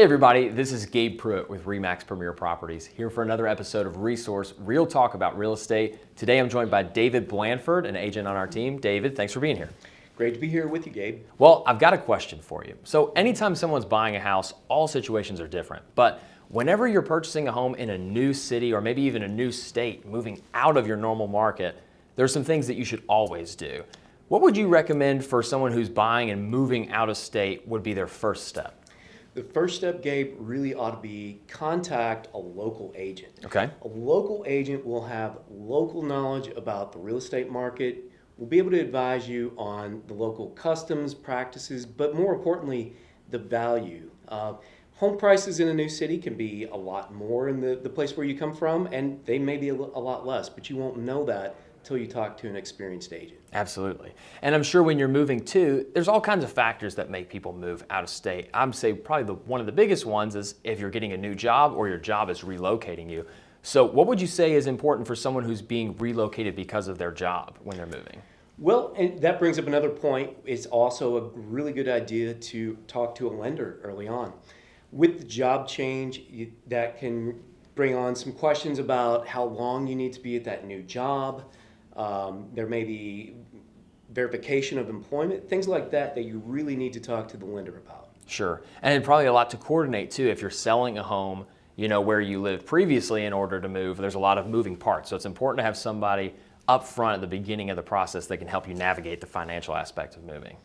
Hey everybody, this is Gabe Prewitt with RE/MAX Premier Properties, here for another episode of Resource Real Talk about real estate. Today I'm joined by David Blandford, an agent on our team. David, thanks for being here. Great to be here with you, Gabe. Well, I've got a question for you. So anytime someone's buying a house, all situations are different. But whenever you're purchasing a home in a new city or maybe even a new state, moving out of your normal market, there's some things that you should always do. What would you recommend for someone who's buying and moving out of state would be their first step? The first step, Gabe, really ought to be contact a local agent. Okay. A local agent will have local knowledge about the real estate market, will be able to advise you on the local customs, practices, but more importantly, the value. Home prices in a new city can be a lot more in the place where you come from, and they may be a lot less, but you won't know that until you talk to an experienced agent. Absolutely. And I'm sure when you're moving too, there's all kinds of factors that make people move out of state. I'd say probably one of the biggest ones is if you're getting a new job or your job is relocating you. So what would you say is important for someone who's being relocated because of their job when they're moving? Well, and that brings up another point. It's also a really good idea to talk to a lender early on. With the job change, that can bring on some questions about how long you need to be at that new job. There may be verification of employment, things like that you really need to talk to the lender about. Sure. And probably a lot to coordinate too. If you're selling a home, where you lived previously in order to move, there's a lot of moving parts. So it's important to have somebody up front at the beginning of the process that can help you navigate the financial aspect of moving.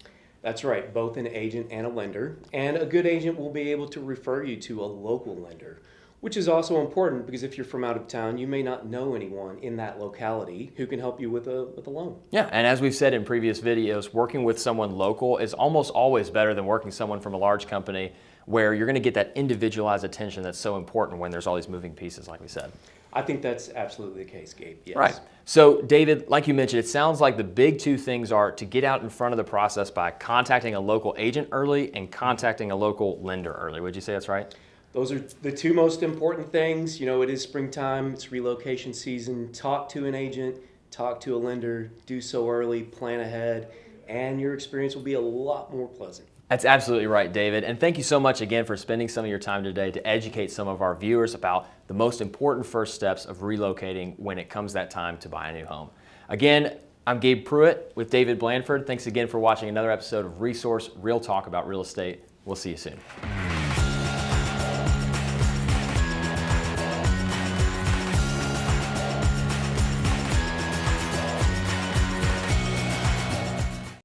That's right, both an agent and a lender. And a good agent will be able to refer you to a local lender, which is also important because if you're from out of town, you may not know anyone in that locality who can help you with a loan. Yeah, and as we've said in previous videos, working with someone local is almost always better than working someone from a large company where you're going to get that individualized attention that's so important when there's all these moving pieces, like we said. I think that's absolutely the case, Gabe. Yes. Right. So, David, like you mentioned, it sounds like the big two things are to get out in front of the process by contacting a local agent early and contacting a local lender early. Would you say that's right? Those are the two most important things. It is springtime, it's relocation season. Talk to an agent, talk to a lender, do so early, plan ahead, and your experience will be a lot more pleasant. That's absolutely right, David. And thank you so much again for spending some of your time today to educate some of our viewers about the most important first steps of relocating when it comes that time to buy a new home. Again, I'm Gabe Prewitt with David Blandford. Thanks again for watching another episode of Resource Real Talk about real estate. We'll see you soon.